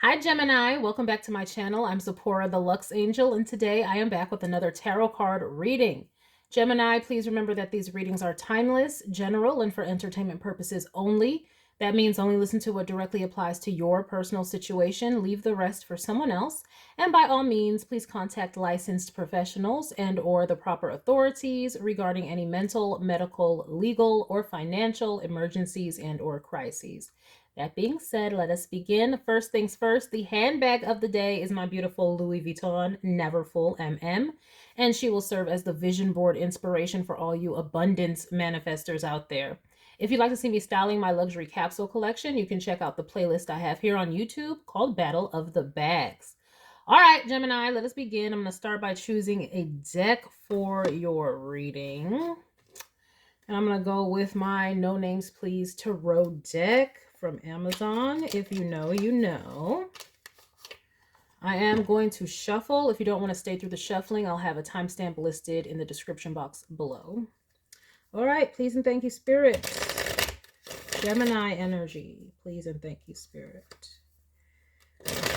Hi Gemini, welcome back to my channel. I'm Zipporah, the Lux Angel, and today I am back with another tarot card reading. Gemini, please remember that these readings are timeless, general, and for entertainment purposes only. That means only listen to what directly applies to your personal situation. Leave the rest for someone else. And by all means, please contact licensed professionals and or the proper authorities regarding any mental, medical, legal, or financial emergencies and or crises. That being said, let us begin. First things first, the handbag of the day is my beautiful Louis Vuitton Neverfull MM, and she will serve as the vision board inspiration for all you abundance manifestors out there. If you'd like to see me styling my luxury capsule collection, you can check out the playlist I have here on YouTube called Battle of the Bags. All right, Gemini, let us begin. I'm going to start by choosing a deck for your reading. And I'm going to go with my No Names Please Tarot deck from Amazon. If you know, you know. I am going to shuffle. If you don't want to stay through the shuffling, I'll have a timestamp listed in the description box below. All right, please and thank you, Spirit. Gemini energy, please and thank you, Spirit.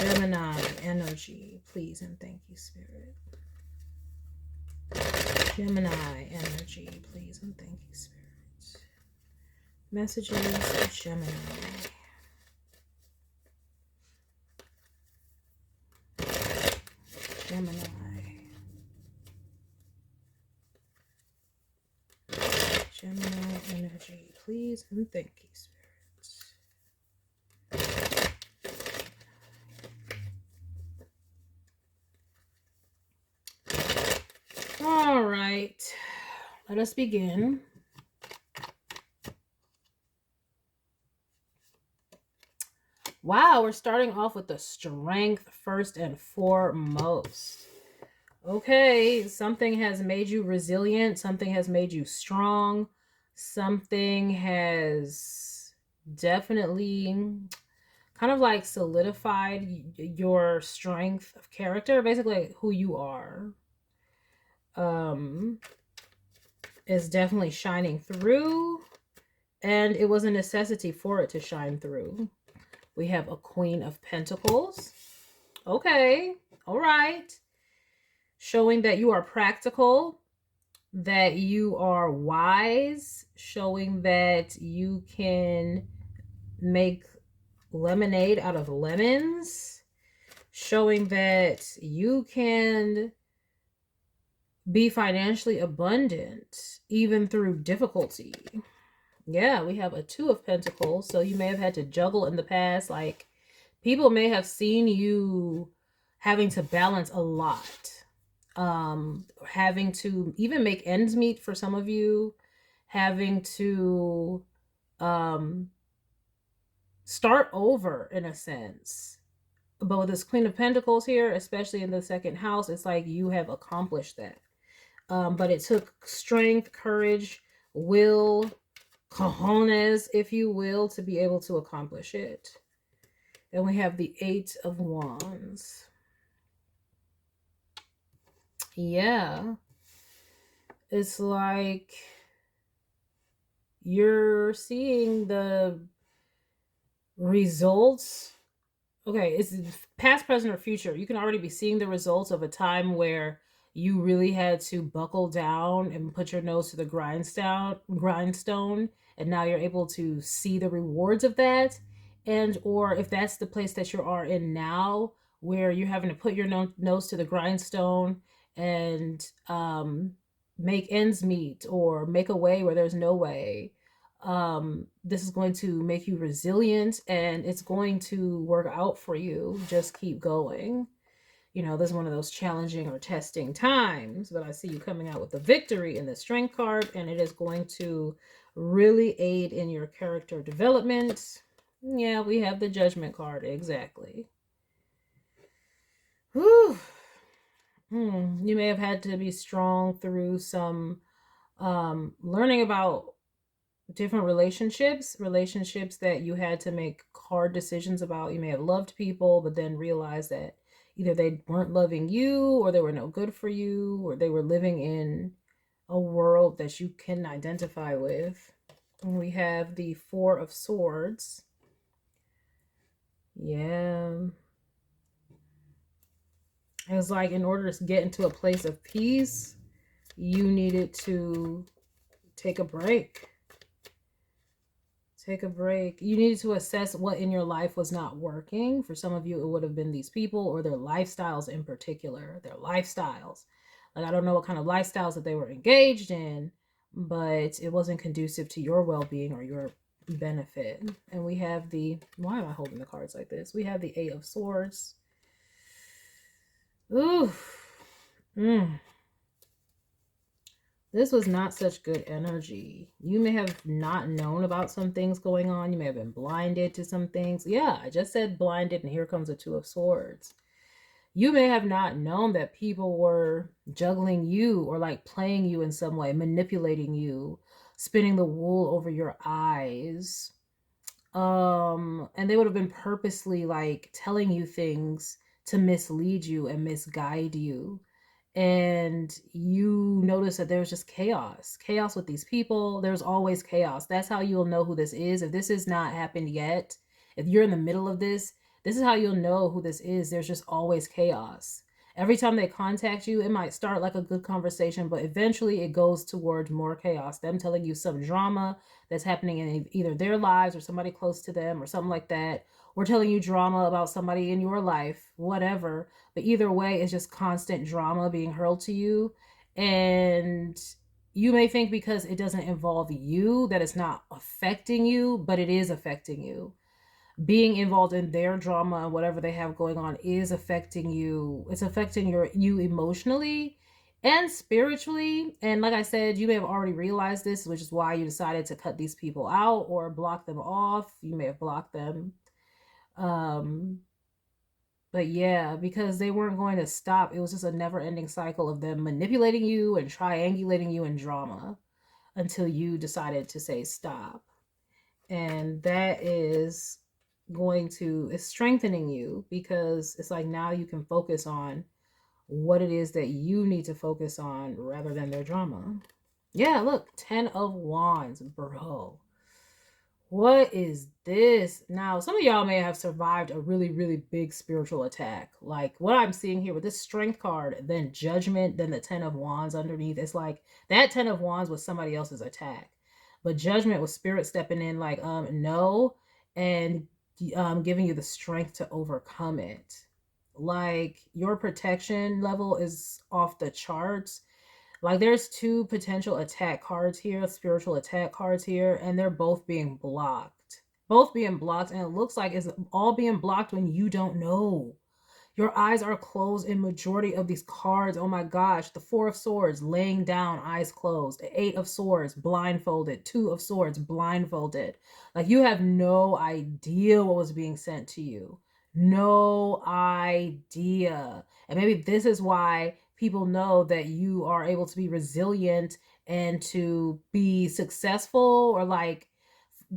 Gemini energy, please and thank you, Spirit. Gemini energy, please and thank you, Spirit. Messages for Gemini. Gemini. Gemini energy, please and thank you, Spirit. All right, let us begin. Wow, we're starting off with the strength first and foremost. Okay, something has made you resilient. Something has made you strong. Something has definitely kind of like solidified your strength of character, basically who you are. Is definitely shining through, and it was a necessity for it to shine through. We have a Queen of Pentacles. Okay, all right. Showing that you are practical, that you are wise, showing that you can make lemonade out of lemons, showing that you can be financially abundant even through difficulty. Yeah, we have a Two of Pentacles. So you may have had to juggle in the past. Like, people may have seen you having to balance a lot. Having to even make ends meet for some of you. Having to start over in a sense. But with this Queen of Pentacles here, especially in the second house, it's like you have accomplished that. But it took strength, courage, will, cojones, if you will, to be able to accomplish it. Then we have the Eight of Wands. Yeah. It's like you're seeing the results. Okay, it's past, present, or future. You can already be seeing the results of a time where you really had to buckle down and put your nose to the grindstone, and now you're able to see the rewards of that. And or if that's the place that you are in now, where you're having to put your nose to the grindstone and make ends meet or make a way where there's no way, this is going to make you resilient, and it's going to work out for you. Just keep going. You know, this is one of those challenging or testing times, but I see you coming out with a victory in the Strength card, and it is going to really aid in your character development. Yeah, we have the Judgment card. Exactly. Whew. You may have had to be strong through some learning about different relationships that you had to make hard decisions about. You may have loved people, but then realized that either they weren't loving you, or they were no good for you, or they were living in a world that you can identify with. And we have the Four of Swords. Yeah. It's like in order to get into a place of peace, you needed to take a break. Take a break. You needed to assess what in your life was not working. For some of you, it would have been these people or their lifestyles in particular. Their lifestyles. Like, I don't know what kind of lifestyles that they were engaged in, but it wasn't conducive to your well-being or your benefit. And we have the, why am I holding the cards like this? We have the Eight of Swords. Ooh. This was not such good energy. You may have not known about some things going on. You may have been blinded to some things. Yeah, I just said blinded, and here comes the Two of Swords. You may have not known that people were juggling you or like playing you in some way, manipulating you, spinning the wool over your eyes. And they would have been purposely like telling you things to mislead you and misguide you. And you notice that there's just chaos with these people. There's always chaos. That's how you'll know who this is. If this has not happened yet, if you're in the middle of this, this is how you'll know who this is. There's just always chaos. Every time they contact you, it might start like a good conversation, but eventually it goes towards more chaos. Them telling you some drama that's happening in either their lives or somebody close to them or something like that. Or telling you drama about somebody in your life, whatever. But either way, it's just constant drama being hurled to you. And you may think because it doesn't involve you that it's not affecting you, but it is affecting you. Being involved in their drama and whatever they have going on is affecting you. It's affecting you emotionally and spiritually. And like I said, you may have already realized this, which is why you decided to cut these people out or block them off. You may have blocked them. But yeah, because they weren't going to stop. It was just a never-ending cycle of them manipulating you and triangulating you in drama until you decided to say stop. And that is it's strengthening you because it's like now you can focus on what it is that you need to focus on rather than their drama. Yeah, look, 10 of Wands, bro. What is this? Now, some of y'all may have survived a really, really big spiritual attack. Like what I'm seeing here with this Strength card, then Judgment, then the 10 of Wands underneath. It's like that 10 of Wands was somebody else's attack. But Judgment was Spirit stepping in like, no, and giving you the strength to overcome it. Like your protection level is off the charts. Like there's two potential attack cards here, spiritual attack cards here, and they're both being blocked. Both being blocked, and it looks like it's all being blocked when you don't know. Your eyes are closed in majority of these cards. Oh my gosh. The Four of Swords, laying down, eyes closed. The Eight of Swords, blindfolded. Two of Swords, blindfolded. Like you have no idea what was being sent to you. No idea. And maybe this is why people know that you are able to be resilient and to be successful or like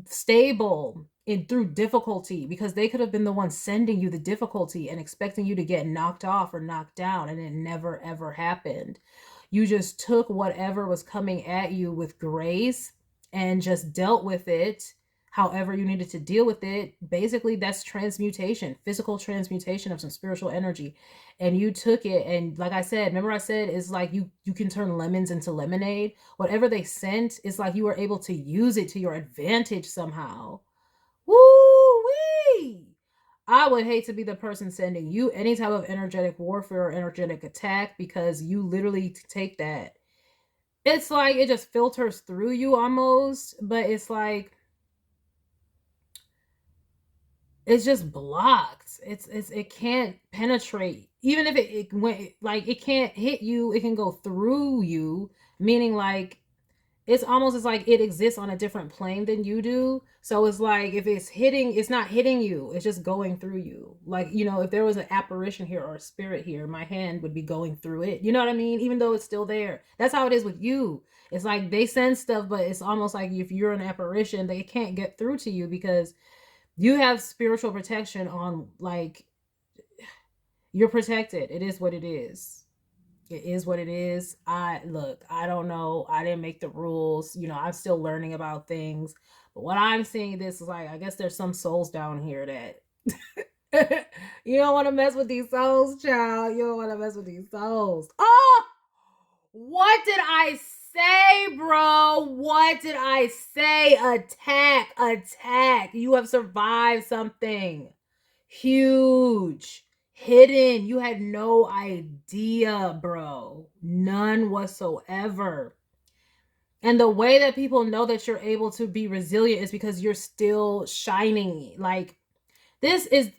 stable through difficulty, because they could have been the ones sending you the difficulty and expecting you to get knocked off or knocked down, and it never ever happened. You just took whatever was coming at you with grace and just dealt with it however you needed to deal with it. Basically, that's transmutation, physical transmutation of some spiritual energy. And you took it, and like I said, remember I said, it's like you can turn lemons into lemonade. Whatever they sent, it's like you were able to use it to your advantage somehow. Woo-wee! I would hate to be the person sending you any type of energetic warfare or energetic attack, because you literally take that. It's like it just filters through you almost, but it's like it's just blocked. It can't penetrate. Even if it went, like it can't hit you, it can go through you, meaning like it's almost as like it exists on a different plane than you do. So it's like if it's hitting, it's not hitting you, it's just going through you. Like, you know, if there was an apparition here or a spirit here, my hand would be going through it. You know what I mean? Even though it's still there. That's how it is with you. It's like they send stuff, but it's almost like if you're an apparition, they can't get through to you because you have spiritual protection on, like, you're protected. It is what it is. It is what it is. I don't know. I didn't make the rules. You know, I'm still learning about things. But what I'm seeing, this is like, I guess there's some souls down here that You don't want to mess with these souls, child. You don't want to mess with these souls. Oh, what did I say, bro? What did I say? Attack, attack. You have survived something huge, hidden. You had no idea, bro. None whatsoever. And the way that people know that you're able to be resilient is because you're still shining. Like, this is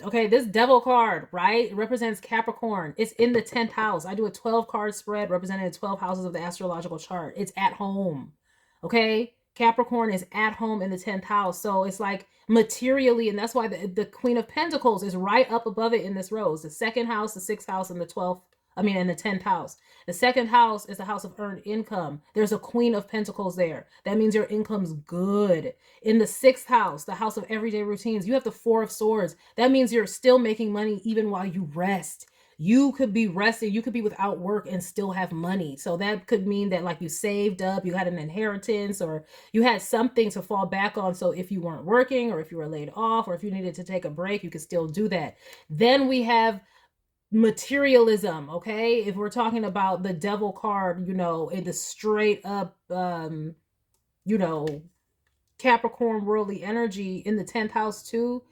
okay, this devil card, right? It represents Capricorn. It's in the 10th house. I do a 12 card spread representing the 12 houses of the astrological chart. It's at home. Okay? Capricorn is at home in the 10th house. So it's like materially, and that's why the Queen of Pentacles is right up above it in this row. The second house, the 6th house, and the 12th. I mean, in the 10th house. The second house is the house of earned income. There's a Queen of Pentacles there. That means your income's good. In the 6th house, the house of everyday routines, you have the 4 of Swords. That means you're still making money even while you rest. You could be resting, you could be without work and still have money. So that could mean that like you saved up, you had an inheritance, or you had something to fall back on. So if you weren't working, or if you were laid off, or if you needed to take a break, you could still do that. Then we have materialism. Okay, if we're talking about the devil card, you know, in the straight up you know, Capricorn worldly energy in the 10th house too,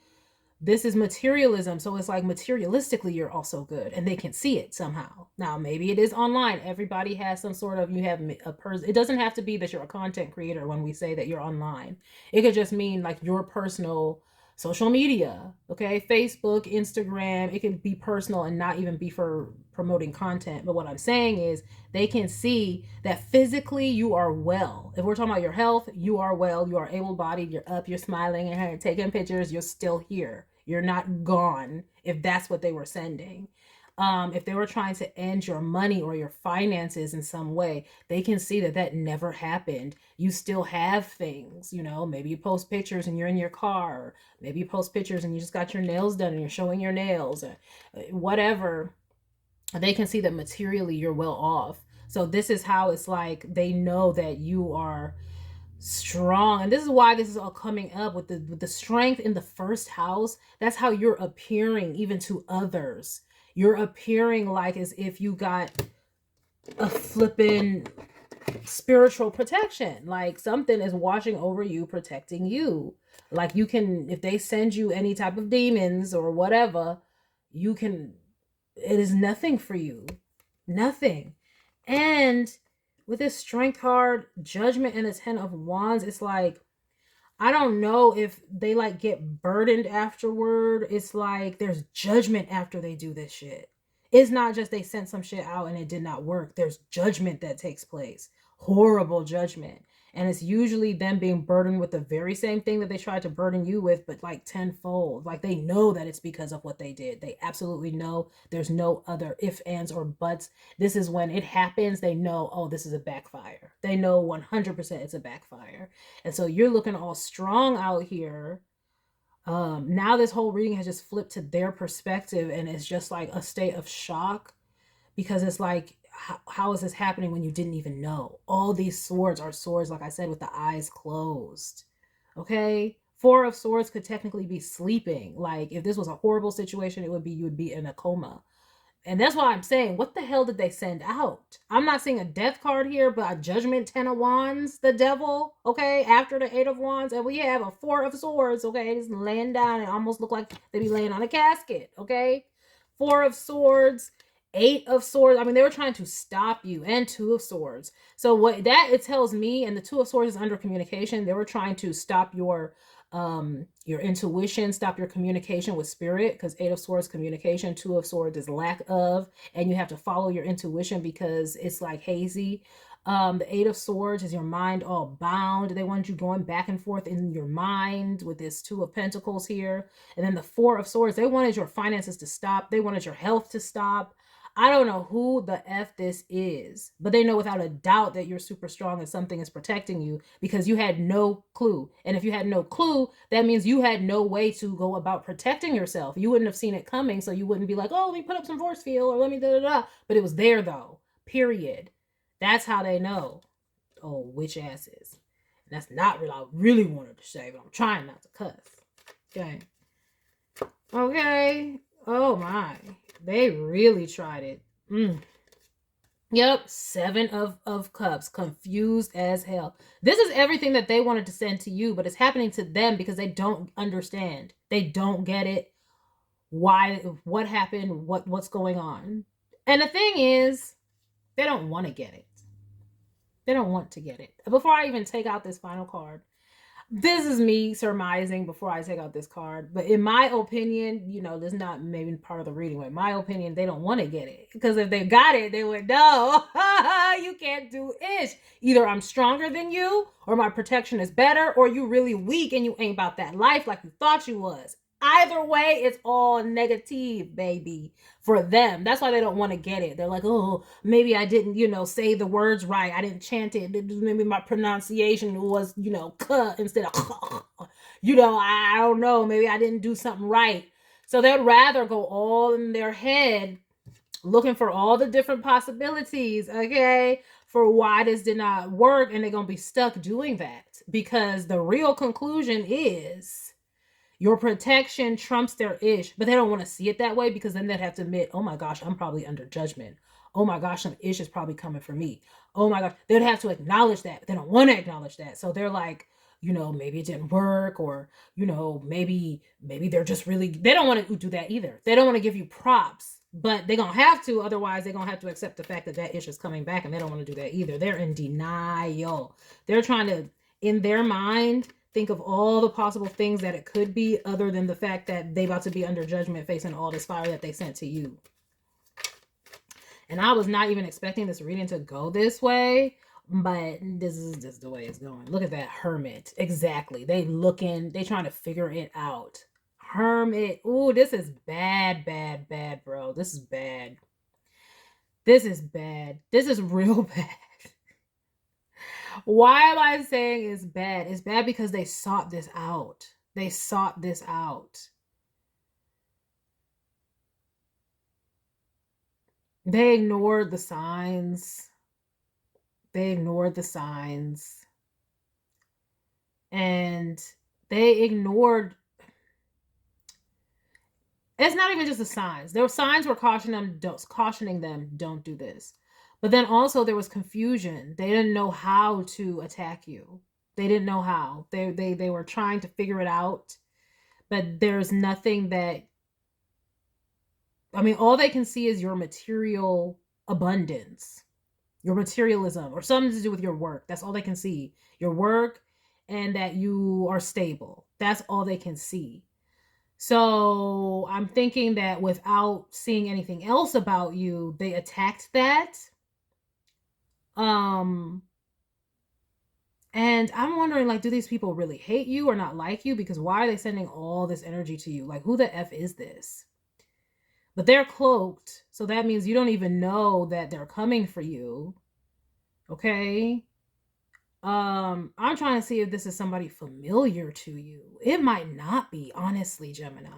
this is materialism. So it's like materialistically you're also good, and they can see it somehow. Now maybe it is online. Everybody has some sort of, you have a person. It doesn't have to be that you're a content creator when we say that you're online. It could just mean like your personal social media. Okay, Facebook, Instagram. It can be personal and not even be for promoting content. But what I'm saying is they can see that physically you are well. If we're talking about your health, you are well, you are able-bodied, you're up, you're smiling and taking pictures, you're still here. You're not gone, if that's what they were sending. If they were trying to end your money or your finances in some way, they can see that that never happened. You still have things, you know, maybe you post pictures and you're in your car, or maybe you post pictures and you just got your nails done and you're showing your nails, or whatever. They can see that materially you're well off. So this is how it's like they know that you are strong. And this is why this is all coming up with the strength in the first house. That's how you're appearing even to others. You're appearing like as if you got a flippin' spiritual protection. Like something is watching over you, protecting you. Like you can, if they send you any type of demons or whatever, you can, it is nothing for you. Nothing. And with this strength card, judgment, and the 10 of wands, it's like, I don't know if they like get burdened afterward. It's like there's judgment after they do this shit. It's not just they sent some shit out and it did not work. There's judgment that takes place. Horrible judgment. And it's usually them being burdened with the very same thing that they tried to burden you with, but like tenfold. Like they know that it's because of what they did. They absolutely know. There's no other ifs, ands, or buts. This is when it happens. They know, oh, this is a backfire. They know 100% it's a backfire. And so you're looking all strong out here. Now this whole reading has just flipped to their perspective, and it's just like a state of shock, because it's like, how is this happening when you didn't even know? All these swords are swords, like I said, with the eyes closed. Okay? 4 of Swords could technically be sleeping. Like if this was a horrible situation, it would be, you would be in a coma. And that's why I'm saying, what the hell did they send out? I'm not seeing a death card here, but a judgment, 10 of wands, the devil, okay, after the 8 of wands, and we have a 4 of swords, okay, just laying down. It almost look like they be laying on a casket, okay? 4 of swords, 8 of swords. I mean, they were trying to stop you, and 2 of swords. So what that it tells me, and the 2 of swords is under communication. They were trying to stop your intuition, stop your communication with spirit, because 8 of swords, communication, 2 of swords is lack of, and you have to follow your intuition because it's like hazy. The 8 of swords is your mind all bound. They want you going back and forth in your mind with this 2 of pentacles here. And then the 4 of swords, they wanted your finances to stop. They wanted your health to stop. I don't know who the F this is, but they know without a doubt that you're super strong and something is protecting you, because you had no clue. And if you had no clue, that means you had no way to go about protecting yourself. You wouldn't have seen it coming, so you wouldn't be like, oh, let me put up some force field, or let me da-da-da. But it was there though, period. That's how they know. Oh, witch asses. That's not what I really wanted to say, but I'm trying not to cuss. Okay. Okay. Oh my. They really tried it. Yep, 7 of cups, confused as hell. This is everything that they wanted to send to you, but it's happening to them because they don't understand. They don't get it. Why, what happened, what's going on. And the thing is, they don't want to get it. They don't want to get it. Before I even take out this final card, this is me surmising before I take out this card. But in my opinion, this is not maybe part of the reading, but in my opinion, they don't want to get it. Because if they got it, they would know, you can't do ish. Either I'm stronger than you, or my protection is better, or you really weak and you ain't about that life like you thought you was. Either way, it's all negative, baby, for them. That's why they don't want to get it. They're like, oh, maybe I didn't, say the words right. I didn't chant it. Maybe my pronunciation was, "k" instead of, I don't know. Maybe I didn't do something right. So they'd rather go all in their head looking for all the different possibilities, okay, for why this did not work. And they're going to be stuck doing that because the real conclusion is your protection trumps their ish, but they don't want to see it that way because then they'd have to admit, oh my gosh, I'm probably under judgment. Oh my gosh, some ish is probably coming for me. Oh my gosh, they'd have to acknowledge that, but they don't want to acknowledge that. So they're like, maybe it didn't work, or, maybe they're just really, they don't want to do that either. They don't want to give you props, but they're going to have to. Otherwise, they're going to have to accept the fact that that ish is coming back, and they don't want to do that either. They're in denial. They're trying to, in their mind, think of all the possible things that it could be other than the fact that they about to be under judgment facing all this fire that they sent to you. And I was not even expecting this reading to go this way, but this is just the way it's going. Look at that hermit. Exactly. They trying to figure it out. Hermit. Ooh, this is bad, bad, bad, bro. This is bad. This is bad. This is real bad. Why am I saying it's bad? It's bad because they sought this out. They sought this out. They ignored the signs. They ignored the signs. And they ignored. It's not even just the signs. There were signs were cautioning them, don't do this. But then also there was confusion. They didn't know how to attack you. They didn't know how. They were trying to figure it out. But there's nothing that, all they can see is your material abundance, your materialism, or something to do with your work. That's all they can see. Your work, and that you are stable. That's all they can see. So I'm thinking that without seeing anything else about you, they attacked that. And I'm wondering, like, do these people really hate you or not like you? Because why are they sending all this energy to you? Like, who the F is this? But they're cloaked, so that means you don't even know that they're coming for you. Okay? I'm trying to see if this is somebody familiar to you. It might not be, honestly, Gemini.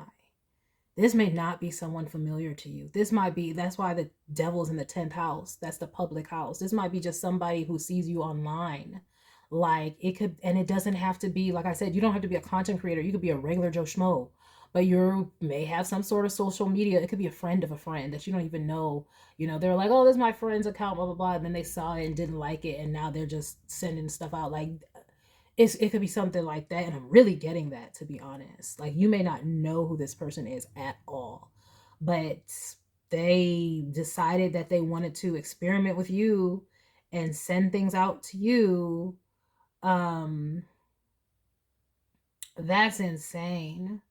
This may not be someone familiar to you. This might be, that's why the devil's in the 10th house. That's the public house. This might be just somebody who sees you online. Like, it could, and it doesn't have to be, like I said, you don't have to be a content creator. You could be a regular Joe Schmo, but you may have some sort of social media. It could be a friend of a friend that you don't even know. They're like, oh, this is my friend's account, blah, blah, blah. And then they saw it and didn't like it. And now they're just sending stuff out. Like, it could be something like that. And I'm really getting that, to be honest. Like, you may not know who this person is at all, but they decided that they wanted to experiment with you and send things out to you. That's insane.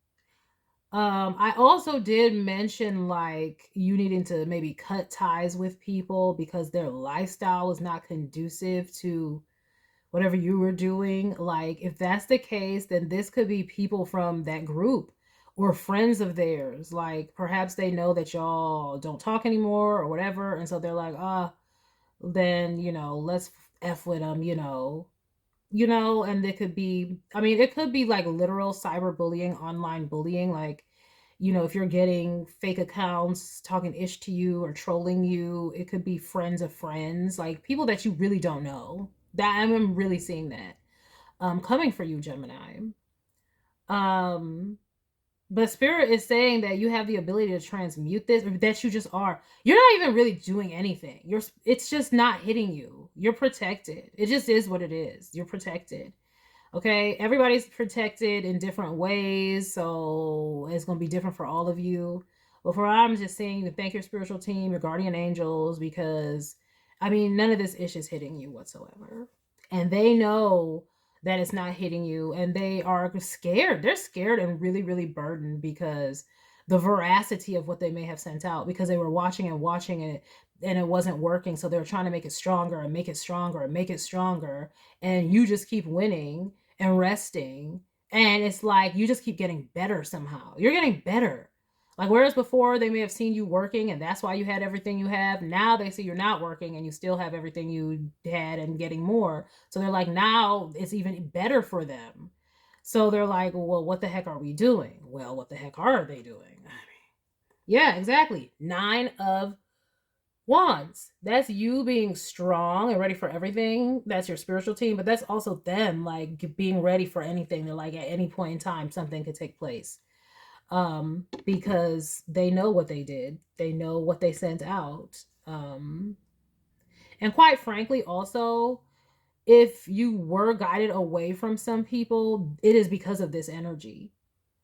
I also did mention, like, you needing to maybe cut ties with people because their lifestyle is not conducive to whatever you were doing. Like, if that's the case, then this could be people from that group or friends of theirs. Like, perhaps they know that y'all don't talk anymore or whatever. And so they're like, then, let's F with them, and it could be, it could be like literal cyberbullying, online bullying. Like, if you're getting fake accounts talking ish to you or trolling you, it could be friends of friends, like people that you really don't know. That I'm really seeing that coming for you, Gemini. But Spirit is saying that you have the ability to transmute this, or that you just are. You're not even really doing anything. It's just not hitting you. You're protected. It just is what it is. You're protected. Okay? Everybody's protected in different ways, so it's going to be different for all of you. But for I'm just saying, you can thank your spiritual team, your guardian angels, because I mean, none of this ish is hitting you whatsoever. And they know that it's not hitting you, and they are scared. They're scared and really, really burdened because the veracity of what they may have sent out, because they were watching it and it wasn't working. So they were trying to make it stronger and make it stronger and make it stronger. And you just keep winning and resting. And it's like you just keep getting better somehow. You're getting better. Like, whereas before they may have seen you working and that's why you had everything you have, now they see you're not working and you still have everything you had and getting more. So they're like, now it's even better for them. So they're like, well, what the heck are we doing? Well, what the heck are they doing? I mean, yeah, exactly. 9 of Wands. That's you being strong and ready for everything. That's your spiritual team, but that's also them like being ready for anything. They're like, at any point in time, something could take place. Because they know what they did, they know what they sent out. And quite frankly, also, if you were guided away from some people, it is because of this energy.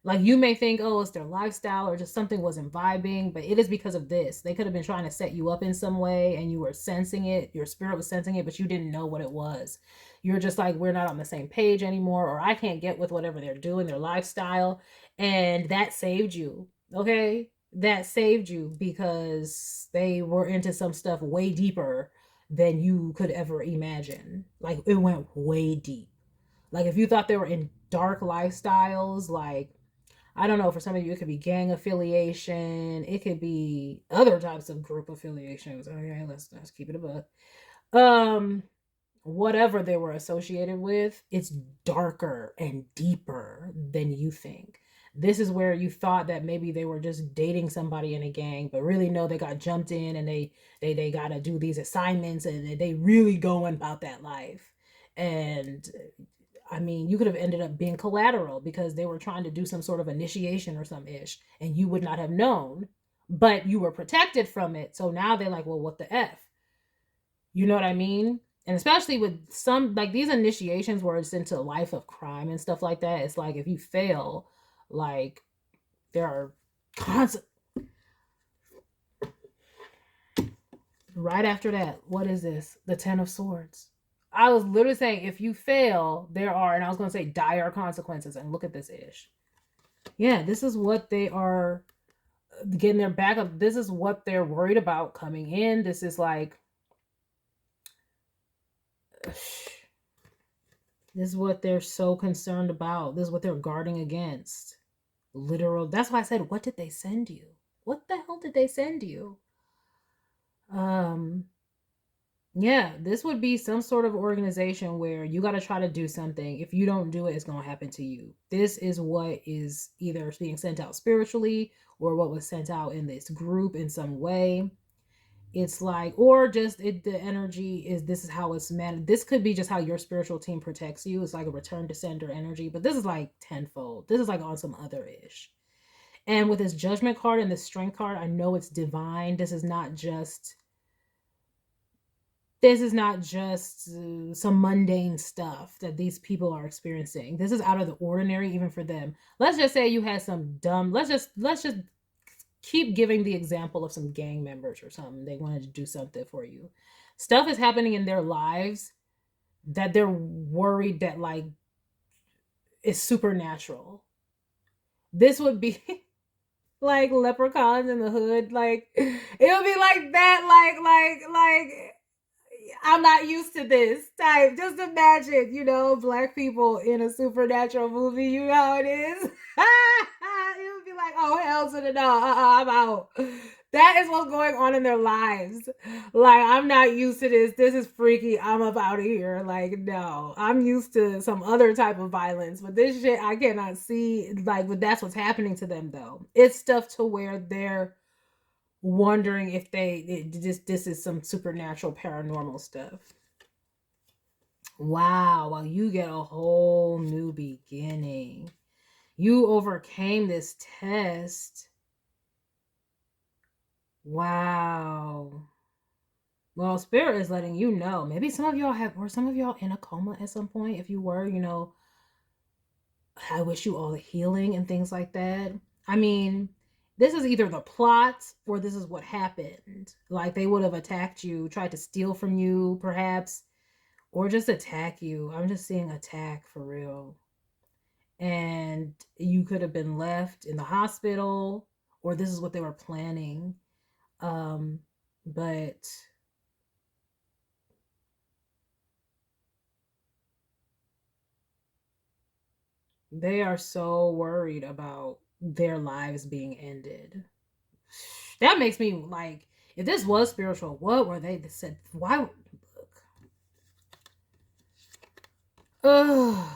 Like, you may think, oh, it's their lifestyle or just something wasn't vibing, but it is because of this. They could have been trying to set you up in some way and you were sensing it. Your spirit was sensing it, but you didn't know what it was. You're just like, we're not on the same page anymore, or I can't get with whatever they're doing, their lifestyle. And that saved you. Okay? That saved you because they were into some stuff way deeper than you could ever imagine. Like, it went way deep. Like, if you thought they were in dark lifestyles, like, I don't know, for some of you, it could be gang affiliation. It could be other types of group affiliations. Okay, let's keep it above. Whatever they were associated with, it's darker and deeper than you think. This is where you thought that maybe they were just dating somebody in a gang, but really no, they got jumped in and they got to do these assignments and they really going about that life. And I mean, you could have ended up being collateral because they were trying to do some sort of initiation or some ish, and you would not have known, but you were protected from it. So now they're like, well, what the F? You know what I mean? And especially with some, like these initiations where it's into a life of crime and stuff like that, it's like if you fail, like there are constant. Right after that, what is this? The 10 of Swords. I was literally saying, if you fail, there are, and I was going to say dire consequences. And look at this ish. Yeah, this is what they are getting their back up. This is what they're worried about coming in. This is like, this is what they're so concerned about. This is what they're guarding against. Literal. That's why I said, what did they send you? What the hell did they send you? Yeah, this would be some sort of organization where you got to try to do something. If you don't do it, it's going to happen to you. This is what is either being sent out spiritually or what was sent out in this group in some way. It's like, or just the energy is, this is how it's meant. This could be just how your spiritual team protects you. It's like a return to sender energy, but this is like tenfold. This is like on some other ish. And with this judgment card and this strength card, I know it's divine. This is not just some mundane stuff that these people are experiencing. This is out of the ordinary, even for them. Let's just say you had some dumb, let's just keep giving the example of some gang members or something. They wanted to do something for you. Stuff is happening in their lives that they're worried that like is supernatural. This would be like Leprechauns in the Hood. Like, it would be like that, like I'm not used to this type. Just imagine, black people in a supernatural movie. You know how it is. It would be like, oh, hell to the no. I'm out. That is what's going on in their lives. Like, I'm not used to this. This is freaky. I'm up out of here. Like, no. I'm used to some other type of violence. But this shit, I cannot see. Like, but that's what's happening to them, though. It's stuff to where they're wondering if this is some supernatural paranormal stuff. Wow, well, you get a whole new beginning. You overcame this test. Wow. Well, Spirit is letting you know. Maybe some of y'all were some of y'all in a coma at some point? If you were, you know, I wish you all the healing and things like that. I mean, this is either the plot or this is what happened. Like they would have attacked you, tried to steal from you, perhaps, or just attack you. I'm just seeing attack for real. And you could have been left in the hospital, or this is what they were planning. But they are so worried about their lives being ended. That makes me like, if this was spiritual, what were they that said? Why? Look. Ugh.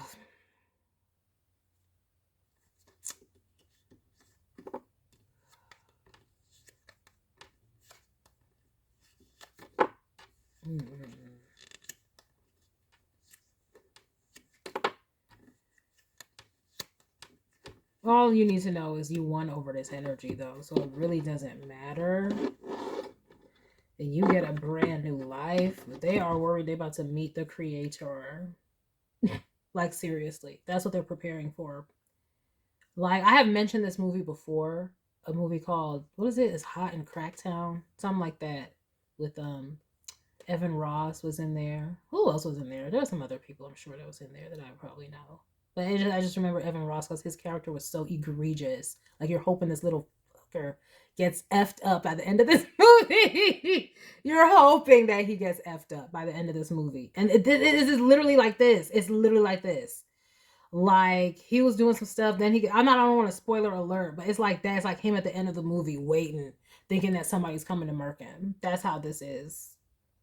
All you need to know is you won over this energy, though, so it really doesn't matter. And you get a brand new life. But they are worried they're about to meet the creator. Like, seriously. That's what they're preparing for. Like, I have mentioned this movie before. A movie called, what is it? It's Hot in Cracktown. Something like that. With, Evan Ross was in there. Who else was in there? There were some other people, I'm sure, that was in there that I probably know. But I just remember Evan Ross because his character was so egregious. Like, you're hoping this little fucker gets effed up by the end of this movie. You're hoping that he gets effed up by the end of this movie. And it is literally like this. It's literally like this. Like, he was doing some stuff. Then I don't want to spoiler alert, but it's like that. It's like him at the end of the movie waiting, thinking that somebody's coming to murk him. That's how this is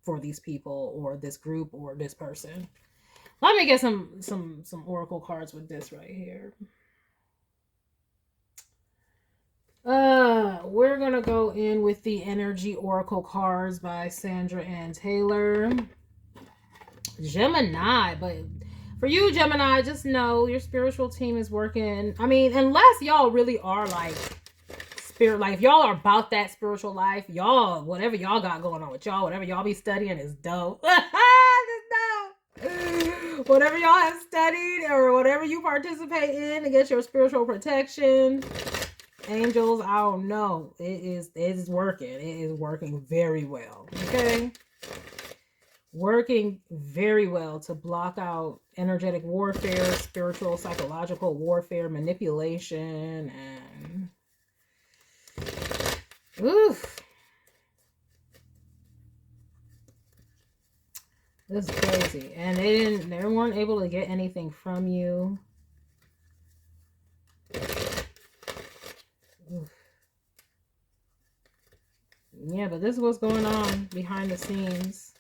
for these people or this group or this person. Let me get some oracle cards with this right here. We're gonna go in with the energy oracle cards by Sandra Ann Taylor. Gemini, but for you, Gemini, just know your spiritual team is working. I mean, unless y'all really are like spirit life, y'all are about that spiritual life, y'all, whatever y'all got going on with y'all, whatever y'all be studying is dope. Whatever y'all have studied or whatever you participate in to get your spiritual protection, angels, I don't know, it is working. It is working very well. Okay, working very well to block out energetic warfare, spiritual, psychological warfare, manipulation, and oof. This is crazy. And they weren't able to get anything from you. Oof. Yeah, but this is what's going on behind the scenes.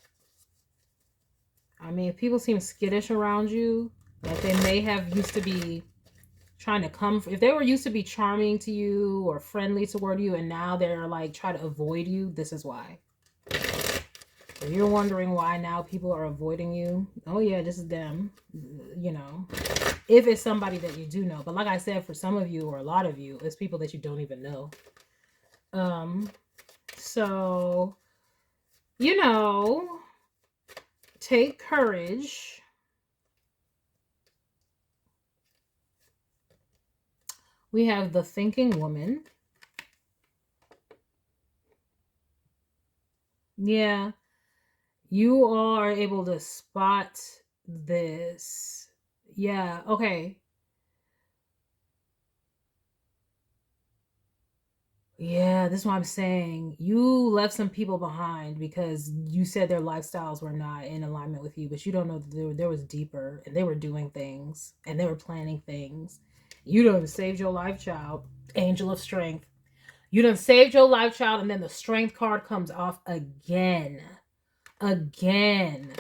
I mean, if people seem skittish around you, like they may have used to be trying to come, if they were used to be charming to you or friendly toward you, and now they're like trying to avoid you, this is why. If you're wondering why now people are avoiding you, oh yeah, this is them, you know, if it's somebody that you do know. But like I said, for some of you or a lot of you, it's people that you don't even know. So, you know, take courage. We have the thinking woman. Yeah. You are able to spot this. Yeah, okay. Yeah, this is what I'm saying. You left some people behind because you said their lifestyles were not in alignment with you, but you don't know that there was deeper, and they were doing things, and they were planning things. You done saved your life, child. Angel of Strength. You done saved your life, child, and then the Strength card comes off again. Again.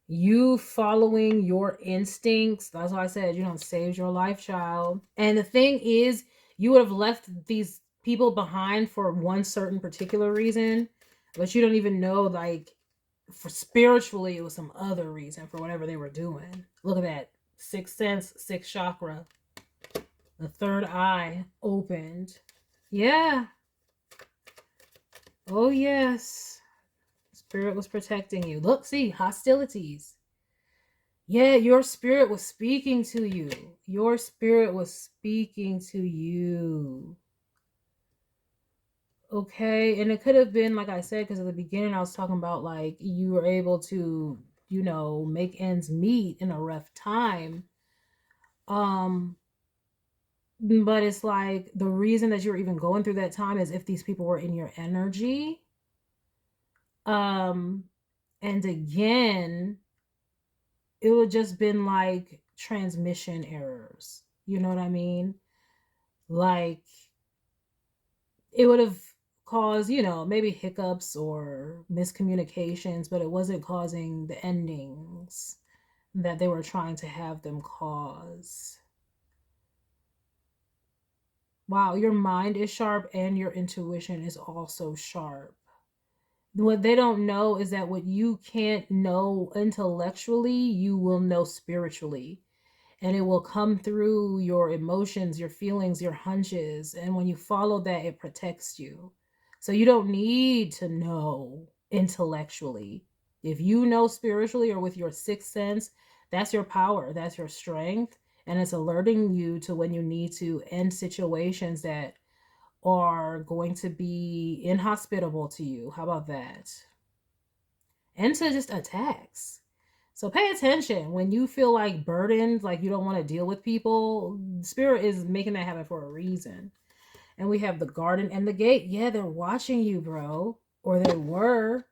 You following your instincts. That's why I said you don't save your life, child. And the thing is, you would have left these people behind for one certain particular reason, but you don't even know, like, for spiritually, it was some other reason for whatever they were doing. Look at that. Sixth sense, sixth chakra. The third eye opened. Yeah. Oh, yes. Spirit was protecting you. Look, see, hostilities. Yeah, your spirit was speaking to you. Your spirit was speaking to you. Okay, and it could have been, like I said, because at the beginning I was talking about, like, you were able to, make ends meet in a rough time. But it's like the reason that you're even going through that time is if these people were in your energy. And again, it would just been like transmission errors. You know what I mean? Like, it would have caused, maybe hiccups or miscommunications, but it wasn't causing the endings that they were trying to have them cause. Wow, your mind is sharp and your intuition is also sharp. What they don't know is that what you can't know intellectually, you will know spiritually. And it will come through your emotions, your feelings, your hunches. And when you follow that, it protects you. So you don't need to know intellectually. If you know spiritually or with your sixth sense, that's your power, that's your strength. And it's alerting you to when you need to end situations that are going to be inhospitable to you. How about that? And to just attacks. So pay attention when you feel like burdened, like you don't want to deal with people. Spirit is making that happen for a reason. And we have the garden and the gate. Yeah, they're watching you, bro. Or they were.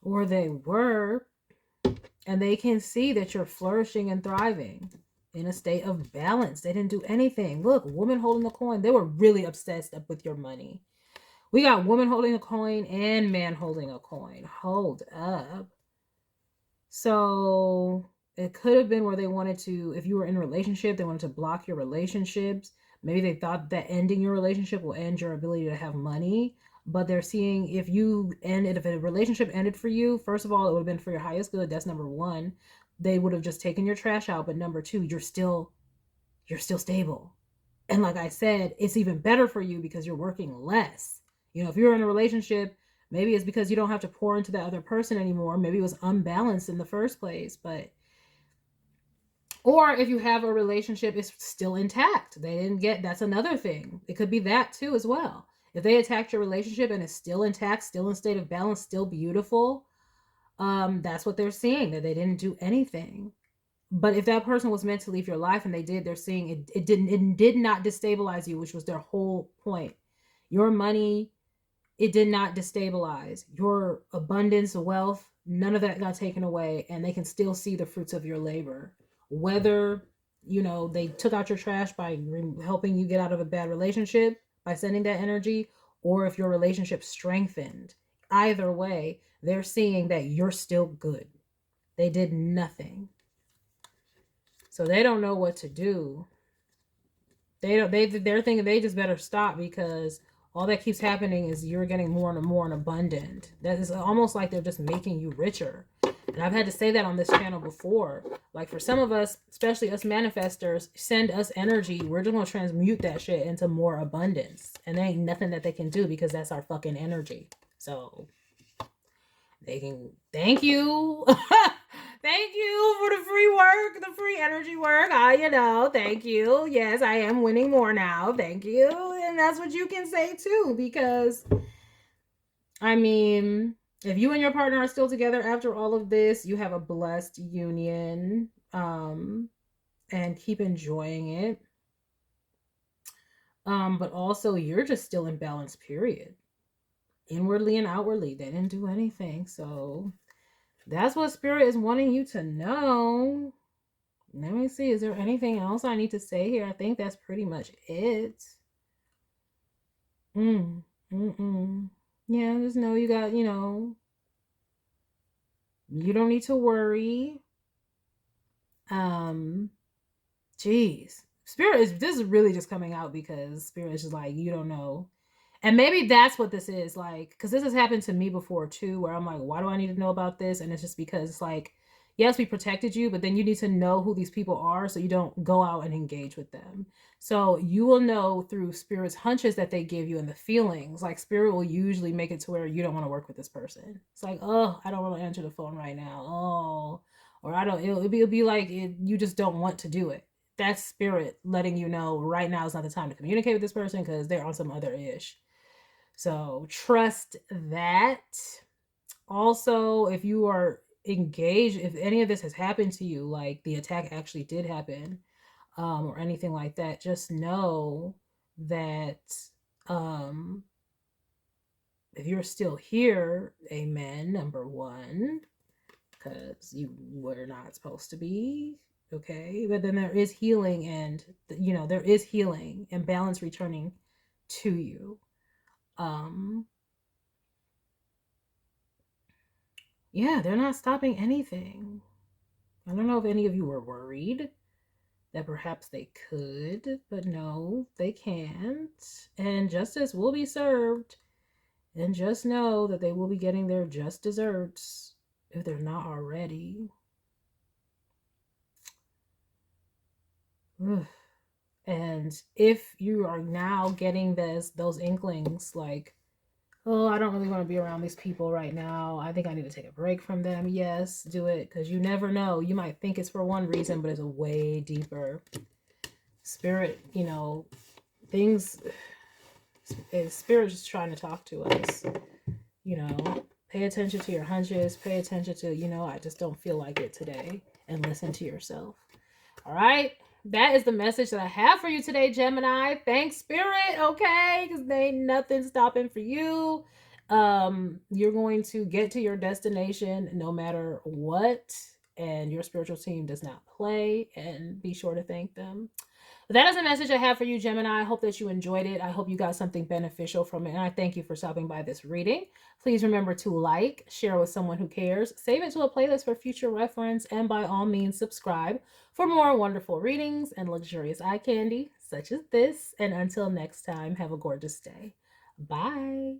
Or they were. And they can see that you're flourishing and thriving in a state of balance. They didn't do anything. Look, woman holding the coin. They were really obsessed with your money. We got woman holding a coin and man holding a coin. Hold up. So it could have been where they wanted to, if you were in a relationship, they wanted to block your relationships. Maybe they thought that ending your relationship will end your ability to have money. But they're seeing if a relationship ended for you, first of all, it would have been for your highest good. That's number one. They would have just taken your trash out. But number two, you're still stable. And like I said, it's even better for you because you're working less. If you're in a relationship, maybe it's because you don't have to pour into that other person anymore. Maybe it was unbalanced in the first place, or if you have a relationship, it's still intact. That's another thing. It could be that too as well. If they attacked your relationship and it's still intact, still in state of balance, still beautiful, that's what they're seeing, that they didn't do anything. But if that person was meant to leave your life and they did, they're seeing it did not destabilize you, which was their whole point. Your money, it did not destabilize. Your abundance, wealth, none of that got taken away, and they can still see the fruits of your labor. Whether, they took out your trash by helping you get out of a bad relationship, by sending that energy, or if your relationship strengthened. Either way, they're seeing that you're still good. They did nothing. So they don't know what to do. They're thinking they just better stop, because all that keeps happening is you're getting more and more and abundant. That is almost like they're just making you richer. And I've had to say that on this channel before. Like, for some of us, especially us manifestors, send us energy. We're just going to transmute that shit into more abundance. And there ain't nothing that they can do, because that's our fucking energy. So they can, thank you. Thank you for the free work, the free energy work. Thank you. Yes, I am winning more now. Thank you. And that's what you can say too, because, if you and your partner are still together after all of this, you have a blessed union, and keep enjoying it. But also, you're just still in balance, period. Inwardly and outwardly, they didn't do anything. So that's what Spirit is wanting you to know. Let me see. Is there anything else I need to say here? I think that's pretty much it. Yeah, just know you got, you don't need to worry. Geez. This is really just coming out because Spirit is just like, you don't know. And maybe that's what this is, like, because this has happened to me before too, where I'm like, why do I need to know about this? And it's just because it's like, yes, we protected you, but then you need to know who these people are so you don't go out and engage with them. So you will know through spirit's hunches that they give you and the feelings. Like spirit will usually make it to where you don't want to work with this person. It's like, oh, I don't want to answer the phone right now. Oh, or I don't, it'll be like you just don't want to do it. That's spirit letting you know right now is not the time to communicate with this person because they're on some other ish. So trust that. Also, if you are engaged, if any of this has happened to you, like the attack actually did happen, or anything like that, just know that if you're still here, amen, number one, because you were not supposed to be, okay? But then there is healing, and there is healing and balance returning to you. Yeah, they're not stopping anything. I don't know if any of you were worried that perhaps they could, but no, they can't. And justice will be served. And just know that they will be getting their just desserts if they're not already. Ugh. And if you are now getting those inklings like, oh, I don't really want to be around these people right now, I think I need to take a break from them. Yes, do it, because you never know. You might think it's for one reason, but it's a way deeper. Spirit, things, Spirit is trying to talk to us. Pay attention to your hunches, pay attention to, I just don't feel like it today, and listen to yourself. All right. That is the message that I have for you today, Gemini. Thanks, Spirit, okay? Because there ain't nothing stopping for you. You're going to get to your destination no matter what, and your spiritual team does not play, and be sure to thank them. But that is the message I have for you, Gemini. I hope that you enjoyed it. I hope you got something beneficial from it, and I thank you for stopping by this reading. Please remember to like, share with someone who cares, save it to a playlist for future reference, and by all means, subscribe for more wonderful readings and luxurious eye candy such as this. And until next time, have a gorgeous day. Bye.